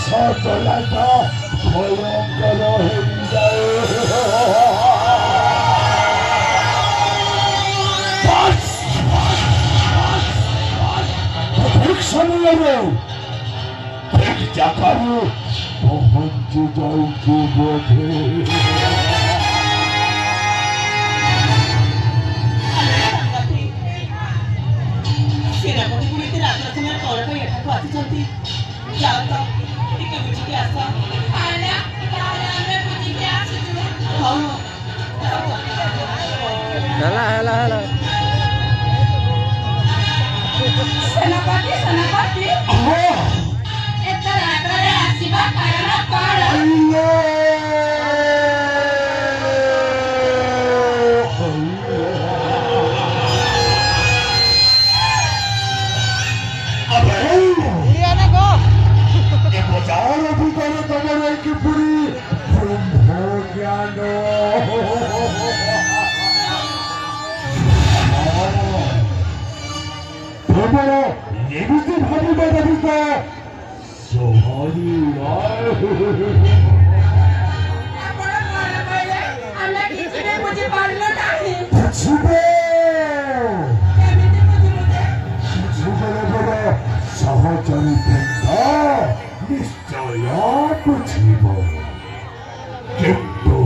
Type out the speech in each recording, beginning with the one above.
সতলাটা ভয়ঙ্কর হয়ে যায়। ঠিক জাকারু পৌঁছে যাইছে বোধে। ସେନାପତି ପୁଣି ଏତେ ରାତ୍ର ସମୟ କଣ ପାଇଁ ଏଠାକୁ ଆସିଛନ୍ତି? ଯାଅ ତ ଟିକେ ବୁଝିକି ଆସ। ହଁ ହେଲା ସେନାପତି ସେନାପତି ଏତେ ରାତ୍ରରେ ଆସିବା କାରଣ କଣ? যার ভিতরে তোমার কিপুরি ব্রহ্ম জ্ঞান তোমার নিমিষে ভাবিবে ভাবিত সোহারি আমরা কিছুতে বুঝি পারলো ନାହିଁ। বুঝিবে বুঝিবে বড় সহচরী বৃন্দ নিশ্চয় বুঝিব কিন্তু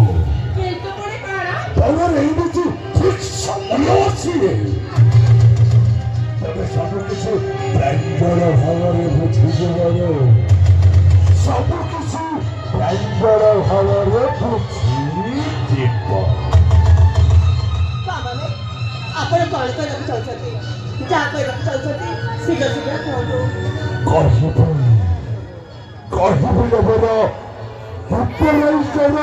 কিন্তু পুଣି କଣ? ତମର ଏଇ କିଛି ଠିକ ସମୟ ଅଛି। ତମେ ସବୁ କିଛି ପ୍ରାଞ୍ଜଳ ଭାବରେ ବୁଝିଯିବାର ସବୁ କିଛି ପ୍ରାଞ୍ଜଳ ଭାବରେ ବୁଝିଯିବ। ବାବାନେ ଆପଣ କଣ କହିବାକୁ ଚାହୁଁଛନ୍ତି? ଯାହା କହିବାକୁ ଚାହୁଁଛନ୍ତି ଶୀଘ୍ର ଶୀଘ୍ର କୁହନ୍ତୁ। କହିବି ବର ଉପରେଶ୍ୱର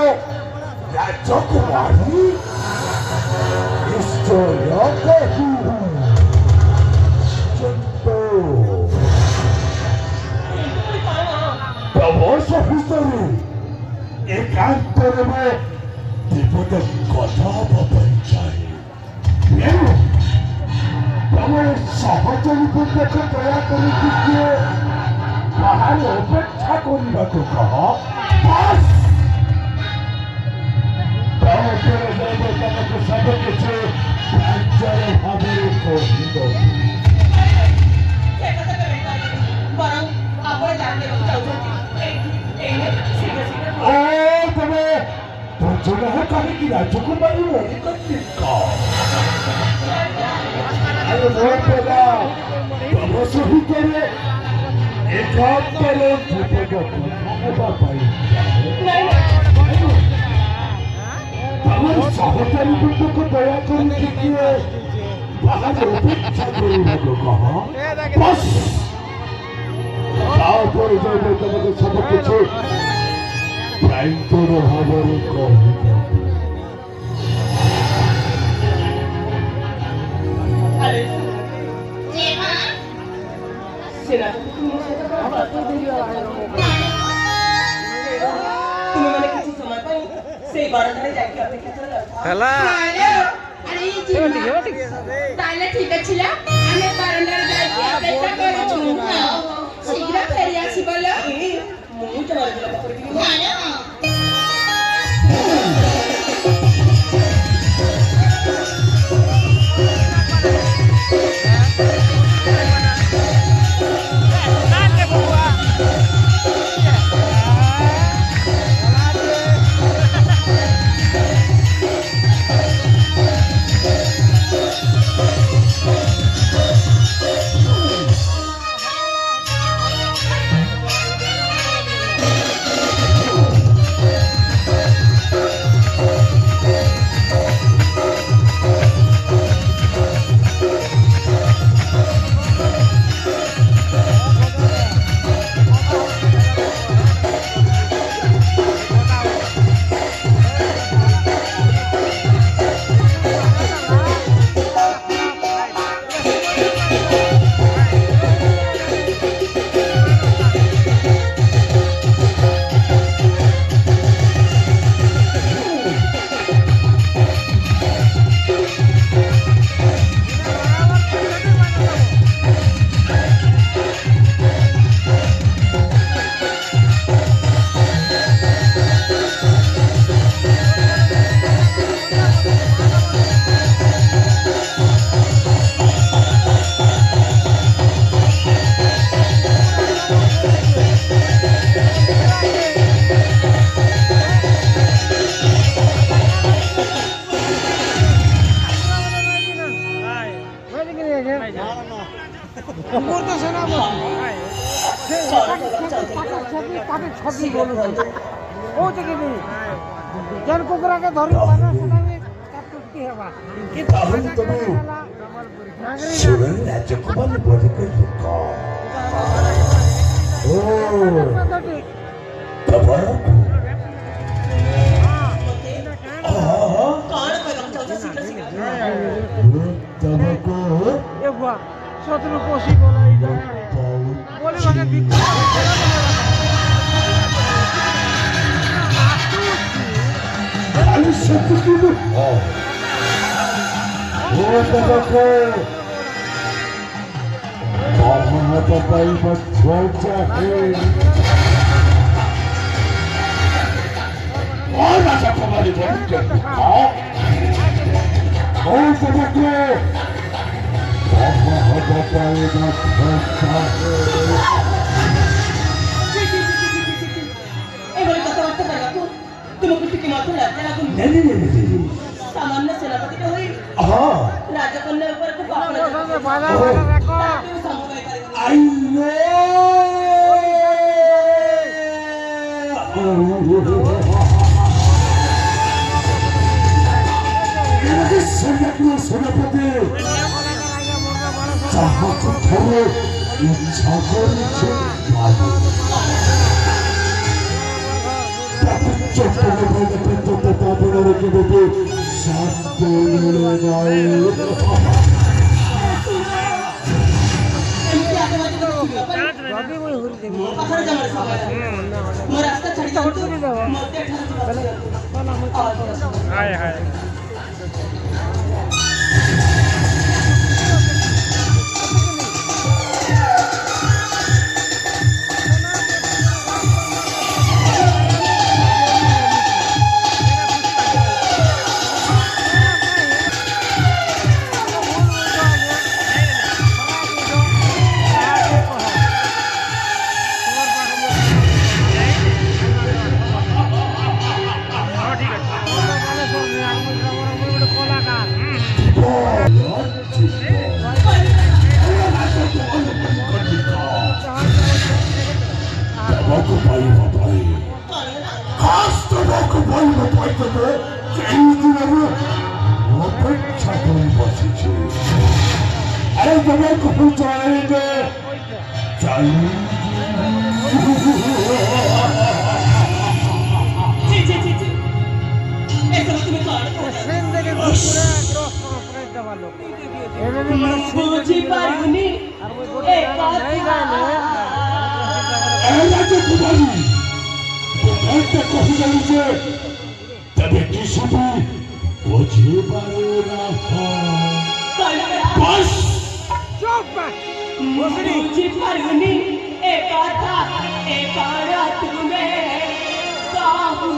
ରାଜକୁମାରୀ ନିଶ୍ଚୟ କହିବୁ କିନ୍ତୁ ତମସ ଭିତରେ ଏକାନ୍ତରେ ମୁଁ ବିପଦ କଥା ହବା ପାଇଁ ଚାହେଁ। ଏଣୁ ତମେ ସହଚରୀ ବୃନ୍ଦକୁ ଦୟାକରି ଟିକେ ବାହାରେ ଅପେକ୍ଷା କରିବାକୁ କହ। ତାପରେ ମୁଁ ତମକୁ ସବୁ କିଛି ପ୍ରାଞ୍ଜଳ ଭାବରେ କହିଦେବି। ବରଂ ଆପଣ ଜାଣିବାକୁ ଚାହୁଁଛନ୍ତି ଶୀଘ୍ର ଶୀଘ୍ର ତମେ ବୁଝୁନାହ କାହିଁକି ରାଜକୁମାରୀ ଅଳିକ ଆରେ ମୋ ପିଲା ତମ ସହିତରେ ଏକାନ୍ତରେ ବିପଦ କଥା ହେବା ପାଇଁ ତମର ସହଚାରୀ ବୃନ୍ଦକୁ ଦୟାକରି ଟିକିଏ ବାହାରେ ଅପେକ୍ଷା କରିବାକୁ କହ। ତାପରେ ଯାଇ ତମକୁ ସବୁ କିଛି ପ୍ରାଞ୍ଜଳ ଭାବରେ କହିଦେବି। ତୁମେମାନେ କିଛି ସମୟ ପାଇଁ ସେଇ ବାରଣ୍ଡାରେ ଯାଇକି ଅପେକ୍ଷା କର। ହେଲା ତାହେଲେ ଠିକ ଅଛି ଆମେ ବାରଣ୍ଡାରେ ଯାଇକି ଅପେକ୍ଷା କରୁଛୁ। ଶୀଘ୍ର ଫେରି ଆସିବ ଲୋ। ମୁଁ ଜଣେ କରିବି। তাকে ছবি বলুন ও থেকে নেই যেন কুকুরাকে ধরি পানা সেটা কি হবা তাহলে তুমি সুরের রাজকুমার বলে লুকা ও বাবা শত্রু কষি বলাই বলে মানে আমি সত্যি কি ও বাবাকে বাবা পাপাই বচ্চা চাহে ও রাজকুমারী বলে লুকা ও বাবাকে এবারে কথাবার্তা বলাবো তোমাকে ঠিক মতো লাগছে না সামান্য সেনাপতিটা হই রাজকন্যার উপর খুব সেনাপতি যাহাকে ধরে ইচ্ছা করেছে রেখে দেবে সাধ্য নয় রাস্তা ছাড়ি অপেক্ষা করে বসেছে আরে তোমার কখন চাইবে বুঝি পারিনি তবে কি শুধু বুঝে পারে না বুঝি পারিনি এ কথা এ পারা তুমি কাহু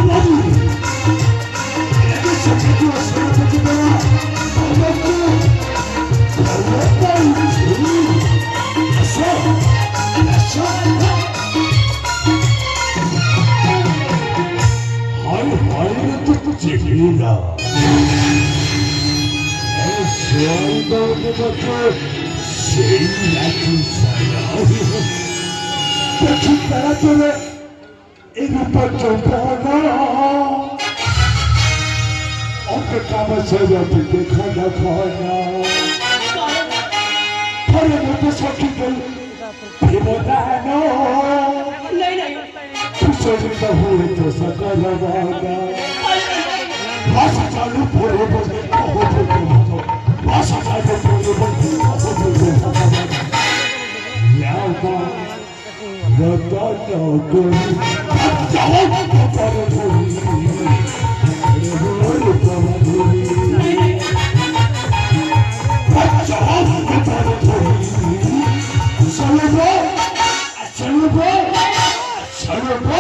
বাবু এটাকে সাথে করে সেনাপতি দেওয়া আমাকে ক্ষমতা উঠছে আসো আসো হায় হায় রে তো চেহারা সেই লাঠি ছাড়া দেখি তারা তোরা এরূপর অপেক্ষা আমার সাজাতে দেখা দেখা না ঘরের মধ্যে সখী গেল প্রেমদানো नहीं नहीं কুশলিত হয়ে তো সকল বাগা ভাষা চালু পড়ে বসে ভাষা চালু পড়ে বসে Son of a